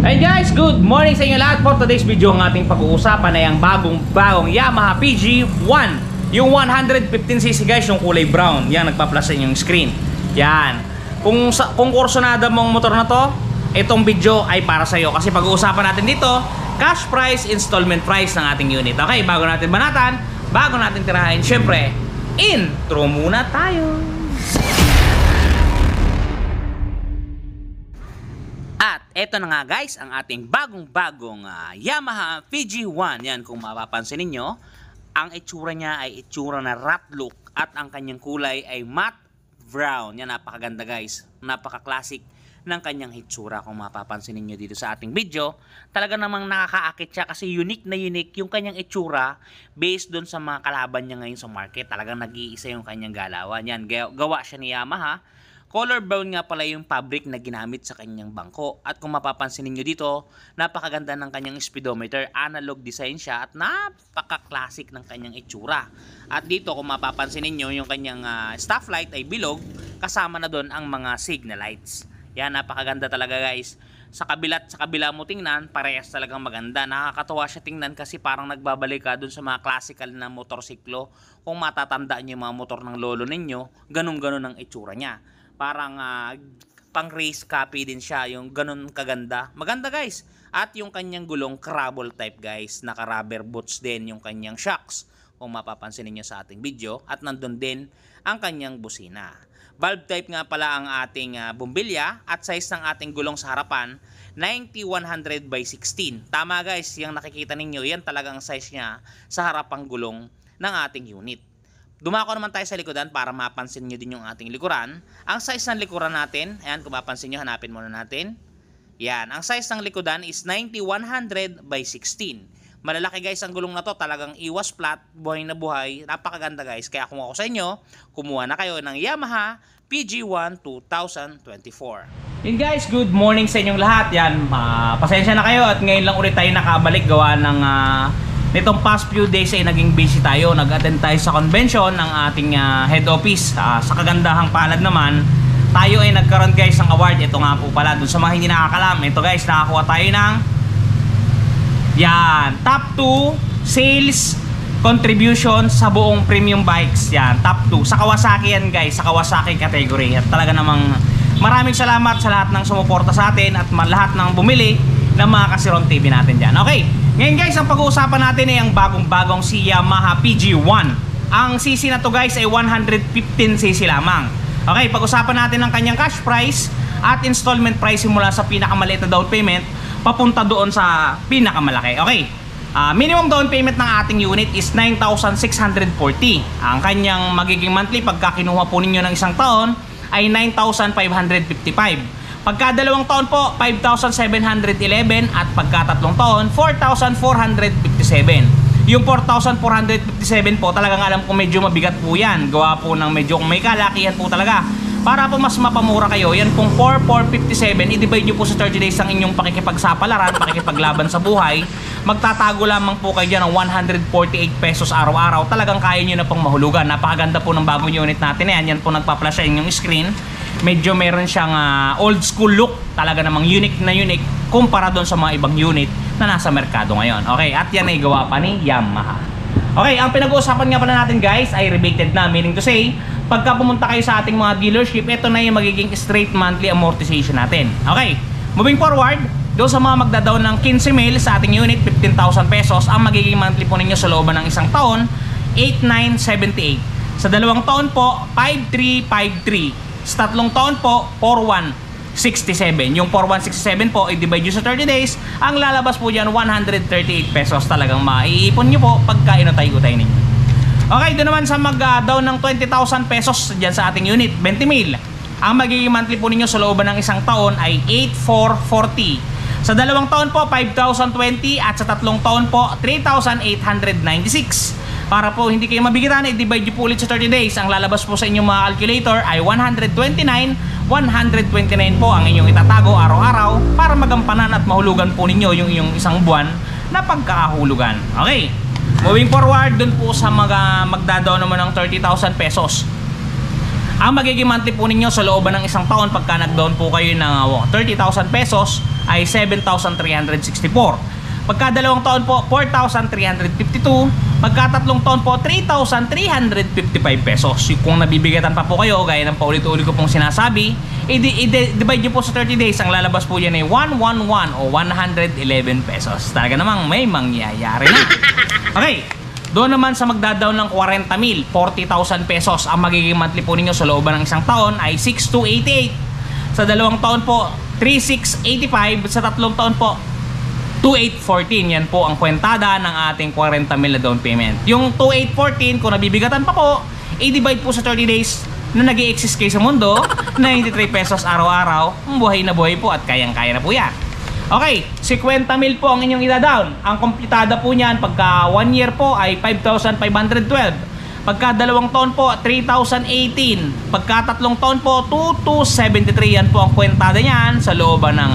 Hey guys, good morning sa inyo lahat. For today's video, ang ating pag-uusapan ay ang bagong Yamaha PG1. Yung 115cc guys, yung kulay brown. Yan, nagpa-plus sa inyong screen. Yan. Kung kursunada mong motor na to, itong video ay para sa iyo. Kasi pag-uusapan natin dito, cash price, installment price ng ating unit. Okay, bago natin banatan, bago natin tirahin, syempre, intro muna tayo. At eto na nga guys, ang ating bagong Yamaha PG1. Yan, kung mapapansin ninyo, ang itsura niya ay itsura na rat look at ang kanyang kulay ay matte brown. Yan, napakaganda guys. Napaka-classic ng kanyang itsura kung mapapansin ninyo dito sa ating video. Talaga namang nakakaakit siya kasi unique na unique yung kanyang itsura based doon sa mga kalaban niya ngayon sa market. Talagang nag-iisa yung kanyang galawan. Yan, gawa siya ni Yamaha. Color brown nga pala yung fabric na ginamit sa kanyang bangko. At kung mapapansin niyo dito, napakaganda ng kanyang speedometer. Analog design siya at napaka-classic ng kanyang itsura. At dito kung mapapansin niyo, yung kanyang stop light ay bilog. Kasama na doon ang mga signal lights. Yan, napakaganda talaga guys. Sa kabila mo tingnan, parehas talagang maganda. Nakakatawa siya tingnan kasi parang nagbabalik ka doon sa mga classical na motorsiklo. Kung matatandaan niyo yung mga motor ng lolo ninyo, ganun-ganun ang itsura niya. Parang pang race copy din siya, yung ganun kaganda. Maganda guys. At yung kanyang gulong crabble type guys, naka rubber boots din yung kanyang shocks kung mapapansin niyo sa ating video. At nandun din ang kanyang busina. Valve type nga pala ang ating bumbilya at size ng ating gulong sa harapan 90-100 by 16. Tama guys, yung nakikita ninyo, yan talagang size niya sa harapang gulong ng ating unit. Dumako naman tayo sa likodan para mapansin nyo din yung ating likuran. Ang size ng likuran natin, ayan kung mapansin nyo, hanapin muna natin. Yan, ang size ng likudan is 90-100 by 16. Malalaki guys ang gulong na to, talagang iwas flat, buhay na buhay. Napakaganda guys, kaya kung ako sa inyo, kumuha na kayo ng Yamaha PG1 2024. Yun guys, good morning sa inyong lahat. Yan, pasensya na kayo at ngayon lang ulit tayo nakabalik gawa ng... nitong past few days ay naging busy tayo. Nag-attend tayo sa convention ng ating head office. Sa kagandahang palad naman, tayo ay nagkaroon guys ng award. Ito nga po pala, dun sa mga hindi nakakalam, ito guys, nakakuha tayo ng yan, top 2 sales contribution sa buong premium bikes. Yan, top 2 sa Kawasaki yan guys, sa Kawasaki category. At talaga namang maraming salamat sa lahat ng sumuporta sa atin at lahat ng bumili ng mga Kasiron TV natin dyan. Okay, ngayon guys, ang pag-uusapan natin ay ang bagong-bagong si Yamaha PG1. Ang cc na to guys ay 115cc lamang. Okay, pag-usapan natin ang kanyang cash price at installment price mula sa pinakamaliit na down payment papunta doon sa pinakamalaki. Okay, minimum down payment ng ating unit is 9,640. Ang kanyang magiging monthly pagka kinuha po ninyo ng isang taon ay 9,555. Pagka dalawang taon po, 5,711 at pagka tatlong taon, 4,457. Yung 4,457 po, talagang alam ko medyo mabigat po yan. Gawa po ng medyo kung may kalakihan po talaga. Para po mas mapamura kayo, yan pong 4,457, i-divide nyo po sa 30 days ang inyong pakikipagsapalaran, pakikipaglaban sa buhay. Magtatago lamang po kayo dyan ng 148 pesos araw-araw. Talagang kaya nyo na pong mahulugan. Napakaganda po ng bagong unit natin. Yan po nagpa-flash sa inyong screen. Medyo meron siyang old school look. Talaga namang unique na unique kumpara doon sa mga ibang unit na nasa merkado ngayon. Okay, at yan ay gawa pa ni Yamaha. Okay, ang pinag-uusapan nga pala natin guys ay rebated na. Meaning to say, pagka pumunta kayo sa ating mga dealership, ito na yung magiging straight monthly amortization natin. Okay, moving forward, doon sa mga magdadaon ng 15 mil sa ating unit, 15,000 pesos, ang magiging monthly po ninyo sa looban ng isang taon, 8,978. Sa dalawang taon po, 5,353. Sa tatlong taon po, 4,167. Yung 4,167 po, i-divide nyo sa 30 days, ang lalabas po dyan, 138 pesos. Talagang maiipon nyo po pagka inutay-utay ninyo. Okay, doon naman sa mag-down ng 20,000 pesos dyan sa ating unit, 20 mil. Ang magiging monthly po ninyo sa looban ng isang taon ay 8,440. Sa dalawang taon po, 5,020 at sa tatlong taon po, 3,896. Para po hindi kayo mabigitan, i-divide nyo po ulit sa 30 days. Ang lalabas po sa inyong mga calculator ay 129 po ang inyong itatago araw-araw para magampanan at mahulugan po ninyo yung inyong isang buwan na pagkakahulugan. Okay, moving forward dun po sa magdadaw naman ng 30,000 pesos. Ang magiging monthly po ninyo sa looban ng isang taon pagka nag-down po kayo ng 30,000 pesos ay 7,364. Pagka dalawang taon po, 4,352. Pagka tatlong taon po, 3,355 pesos. Kung nabibigatan pa po kayo, gaya ng paulit-ulit ko pong sinasabi, i-divide nyo po sa 30 days, ang lalabas po yan ay 111 o 111 pesos. Talaga namang may mangyayari na. Okay, doon naman sa magdadaon ng 40,000, 40,000 pesos, ang magiging monthly po ninyo sa looban ng isang taon ay 6,288. Sa dalawang taon po, 3,685. Sa tatlong taon po, 2,814. Yan po ang kwentada ng ating 40,000 na down payment. Yung 2,814, kung nabibigatan pa po, i-divide po sa 30 days na nag-i-exist kayo sa mundo, 93 pesos araw-araw, buhay na buhay po at kayang-kaya na po yan. Okay, 50,000 po ang inyong ida-down. Ang kompletada po niyan pagka 1 year po ay 5,512. Pagka dalawang taon po, 3,018. Pagka tatlong taon po, 2,273. Yan po ang kwentada niyan sa looban ng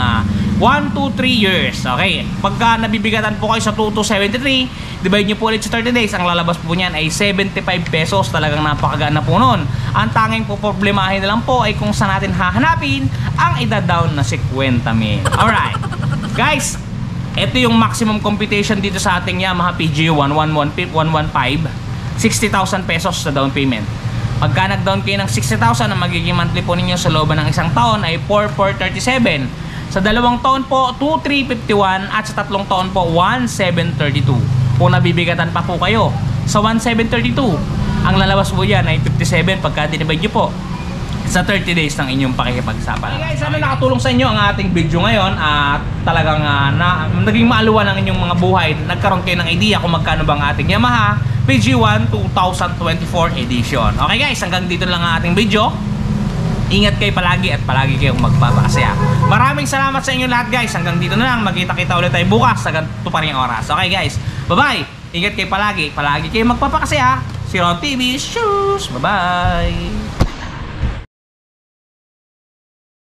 1 to 3 years. Okay, pagka nabibigatan po kayo sa 2,273, divide nyo po ulit sa 30 days, ang lalabas po niyan ay 75 pesos. Talagang napakagaan na po nun. Ang tanging po problemahin na lang po ay kung saan natin hahanapin ang ida-down na 50,000. Alright, guys, ito yung maximum computation dito sa ating Yamaha PGU 115. 60,000 pesos sa down payment. Pagka nag-down kayo ng 60,000, ang magiging monthly po ninyo sa looban ng isang taon ay 4,437. Sa dalawang taon po, 2,351. At sa tatlong taon po, 1,732. Kung nabibigatan pa po kayo sa 1,732, ang lalabas po yan ay 57 pagka dinivide nyo po sa 30 days ng inyong pakikipagsapan. Okay guys, sana nakatulong sa inyo ang ating video ngayon at talagang naging maaluan ang inyong mga buhay. Nagkaroon kayo ng idea kung magkano bang ating Yamaha PG1 2024 edition. Okay guys, hanggang dito lang ang ating video. Ingat kayo palagi at palagi kayong magpapakasaya. Maraming salamat sa inyo lahat guys. Hanggang dito na lang. Magkita-kita ulit tayo bukas sa ganito pa rin ang oras. Okay guys, bye-bye. Ingat kayo palagi. Palagi kayong magpapakasaya. Si Ron TV. Shoes. Bye-bye.